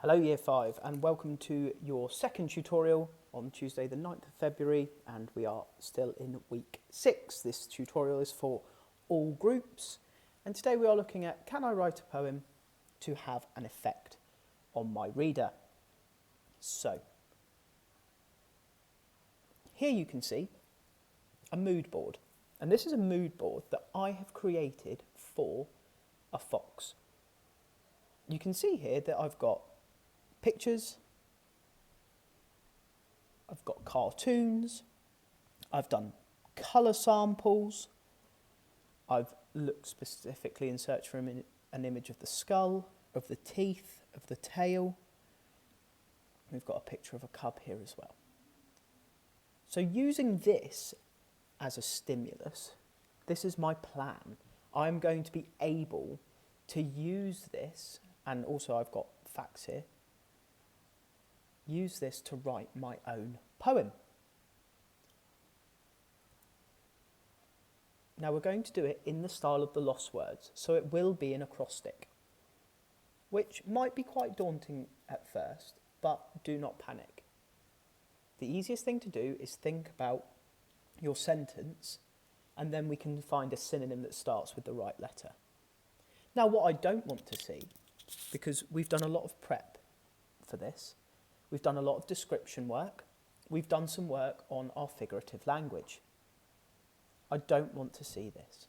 Hello Year 5 and welcome to your second tutorial on Tuesday the 9th of February, and we are still in week 6. This tutorial is for all groups, and today we are looking at, can I write a poem to have an effect on my reader? So here you can see a mood board, and this is a mood board that I have created for a fox. You can see here that I've got pictures, I've got cartoons, I've done colour samples, I've looked specifically and searched for an image of the skull, of the teeth, of the tail. We've got a picture of a cub here as well. So using this as a stimulus, this is my plan. I'm going to be able to use this, and also I've got facts here, use this to write my own poem. Now we're going to do it in the style of the Lost Words, so it will be an acrostic, which might be quite daunting at first, but do not panic. The easiest thing to do is think about your sentence, and then we can find a synonym that starts with the right letter. Now what I don't want to see, because we've done a lot of prep for this, we've done a lot of description work, we've done some work on our figurative language. I don't want to see this.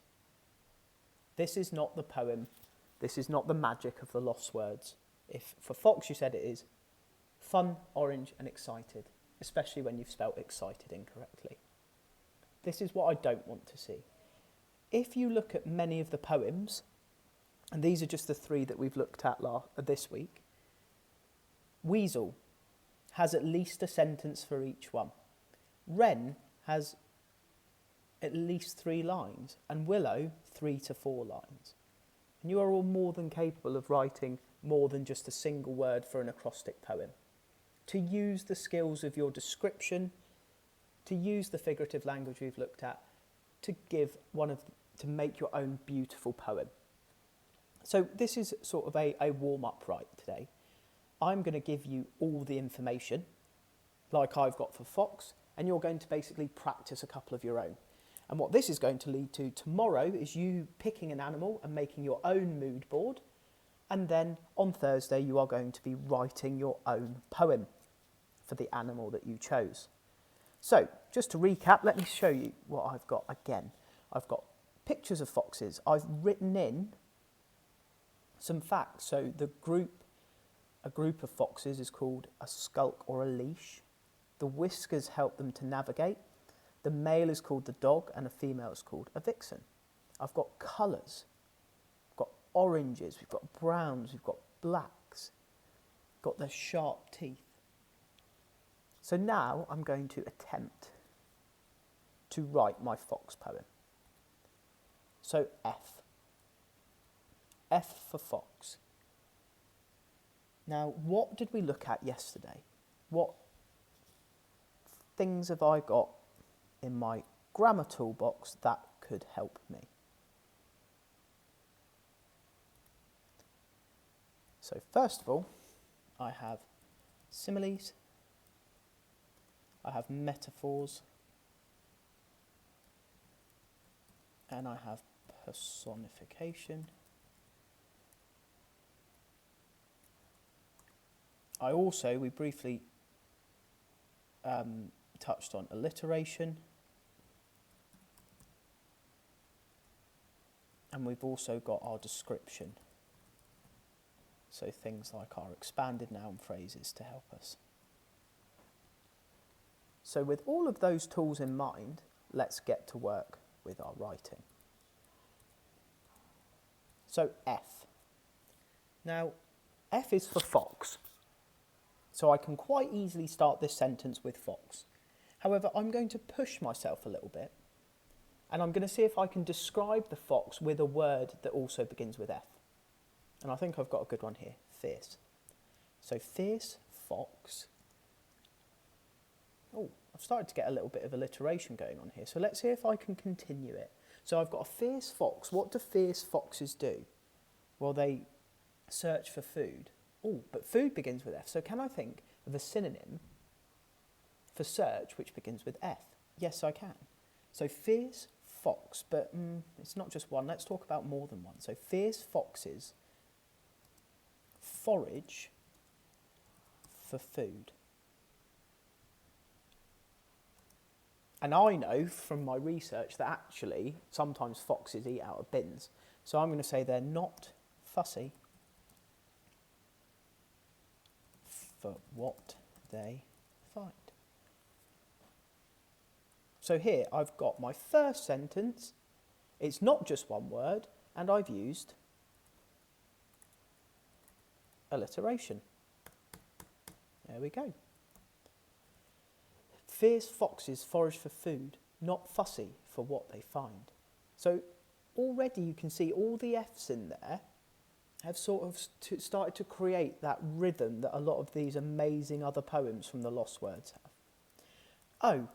This is not the poem, this is not the magic of the Lost Words. If for fox you said it is fun, orange and excited, especially when you've spelt excited incorrectly. This is what I don't want to see. If you look at many of the poems, and these are just the 3 that we've looked at this week, Weasel has at least a sentence for each one. Wren has at least 3 lines, and Willow 3 to 4 lines. And you are all more than capable of writing more than just a single word for an acrostic poem. To use the skills of your description, to use the figurative language we've looked at, to make your own beautiful poem. So this is sort of a warm-up right today. I'm going to give you all the information, like I've got for fox, and you're going to basically practice a couple of your own. And what this is going to lead to tomorrow is you picking an animal and making your own mood board, and then on Thursday you are going to be writing your own poem for the animal that you chose. So, just to recap, let me show you what I've got again. I've got pictures of foxes. I've written in some facts. So a group of foxes is called a skulk or a leash. The whiskers help them to navigate. The male is called the dog and a female is called a vixen. I've got colours. We've got oranges, we've got browns, we've got blacks. We've got their sharp teeth. So now I'm going to attempt to write my fox poem. So F. F for fox. Now, what did we look at yesterday? What things have I got in my grammar toolbox that could help me? So first of all, I have similes, I have metaphors, and I have personification. We briefly touched on alliteration, and we've also got our description, so things like our expanded noun phrases to help us. So with all of those tools in mind, let's get to work with our writing. So F. Now, F is for fox. So I can quite easily start this sentence with fox. However, I'm going to push myself a little bit, and I'm going to see if I can describe the fox with a word that also begins with F. And I think I've got a good one here, fierce. So fierce, fox. Oh, I've started to get a little bit of alliteration going on here. So let's see if I can continue it. So I've got a fierce fox. What do fierce foxes do? Well, they search for food. Oh, but food begins with F. So can I think of a synonym for search which begins with F? Yes, I can. So fierce fox, but it's not just one. Let's talk about more than one. So fierce foxes forage for food. And I know from my research that actually sometimes foxes eat out of bins. So I'm going to say they're not fussy for what they find. So here I've got my first sentence. It's not just one word, and I've used alliteration. There we go. Fierce foxes forage for food, not fussy for what they find. So already you can see all the F's in there have sort of started to create that rhythm that a lot of these amazing other poems from the Lost Words have. O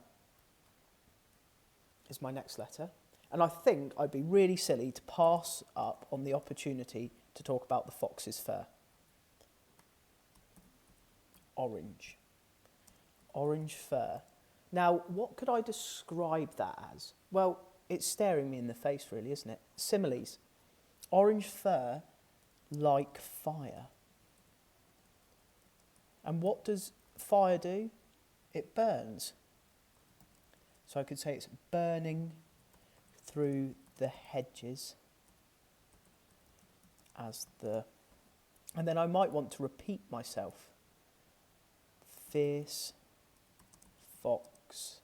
is my next letter, and I think I'd be really silly to pass up on the opportunity to talk about the fox's fur. Orange. Orange fur. Now, what could I describe that as? Well, it's staring me in the face, really, isn't it? Similes. Orange fur like fire. And what does fire do? It burns. So I could say it's burning through the hedges as the... And then I might want to repeat myself. Fierce fox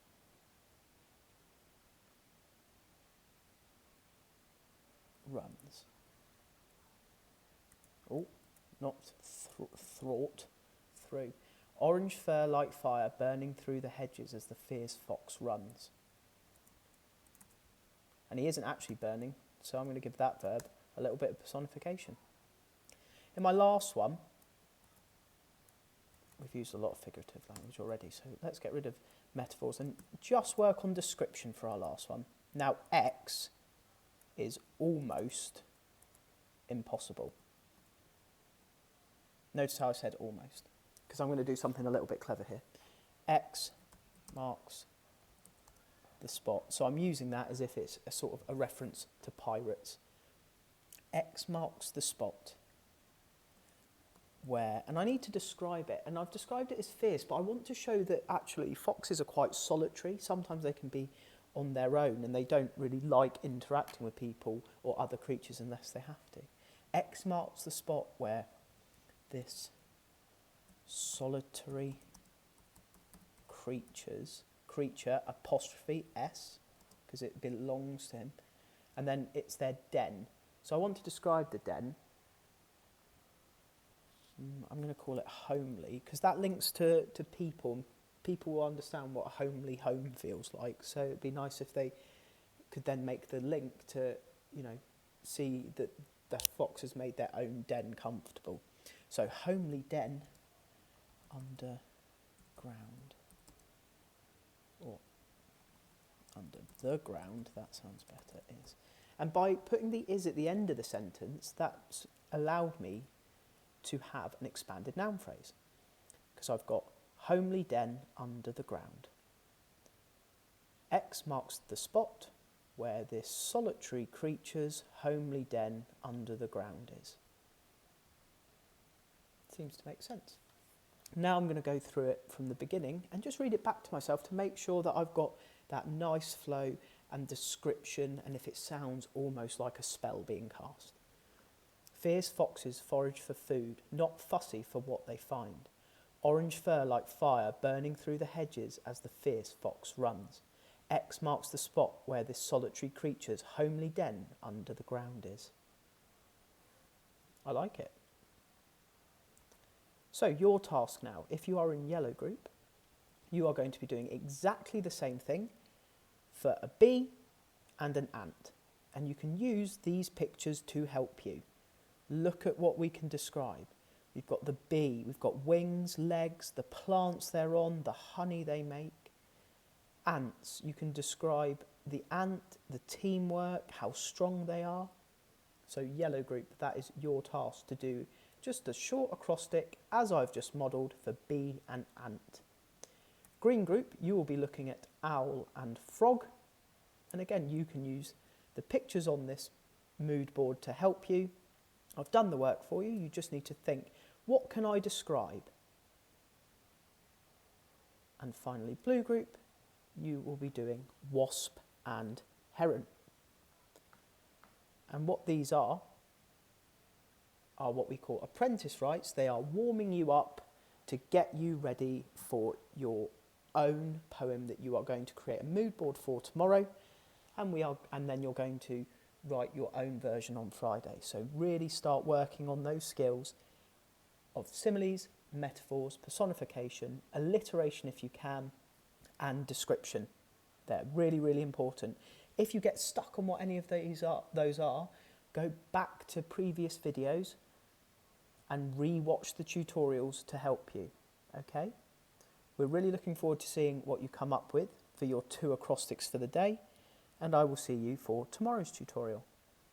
runs. Oh, not thwart, through. Orange fur like fire burning through the hedges as the fierce fox runs. And he isn't actually burning, so I'm going to give that verb a little bit of personification. In my last one, we've used a lot of figurative language already, so let's get rid of metaphors and just work on description for our last one. Now, X is almost impossible. Notice how I said almost, because I'm going to do something a little bit clever here. X marks the spot. So I'm using that as if it's a sort of a reference to pirates. X marks the spot where, and I need to describe it, and I've described it as fierce, but I want to show that actually foxes are quite solitary. Sometimes they can be on their own and they don't really like interacting with people or other creatures unless they have to. X marks the spot where this solitary creature, apostrophe S, because it belongs to him, and then it's their den. So I want to describe the den. I'm going to call it homely, because that links to people. People will understand what a homely home feels like, so it'd be nice if they could then make the link to, see that the fox has made their own den comfortable. So homely den underground, or under the ground, that sounds better, is. And by putting the is at the end of the sentence, that's allowed me to have an expanded noun phrase, because I've got homely den under the ground. X marks the spot where this solitary creature's homely den under the ground is. Seems to make sense. Now I'm going to go through it from the beginning and just read it back to myself to make sure that I've got that nice flow and description, and if it sounds almost like a spell being cast. Fierce foxes forage for food, not fussy for what they find. Orange fur like fire burning through the hedges as the fierce fox runs. X marks the spot where this solitary creature's homely den under the ground is. I like it. So your task now, if you are in yellow group, you are going to be doing exactly the same thing for a bee and an ant. And you can use these pictures to help you. Look at what we can describe. We've got the bee, we've got wings, legs, the plants they're on, the honey they make. Ants, you can describe the ant, the teamwork, how strong they are. So yellow group, that is your task to do just a short acrostic as I've just modelled for bee and ant. Green group, you will be looking at owl and frog. And again, you can use the pictures on this mood board to help you. I've done the work for you. You just need to think, what can I describe? And finally, blue group, you will be doing wasp and heron. And what these are what we call apprentice rites. They are warming you up to get you ready for your own poem that you are going to create a mood board for tomorrow, and then you're going to write your own version on Friday. So really start working on those skills of similes, metaphors, personification, alliteration if you can, and description. They're really, really important. If you get stuck on what any of those are, go back to previous videos and re-watch the tutorials to help you, okay? We're really looking forward to seeing what you come up with for your 2 acrostics for the day, and I will see you for tomorrow's tutorial.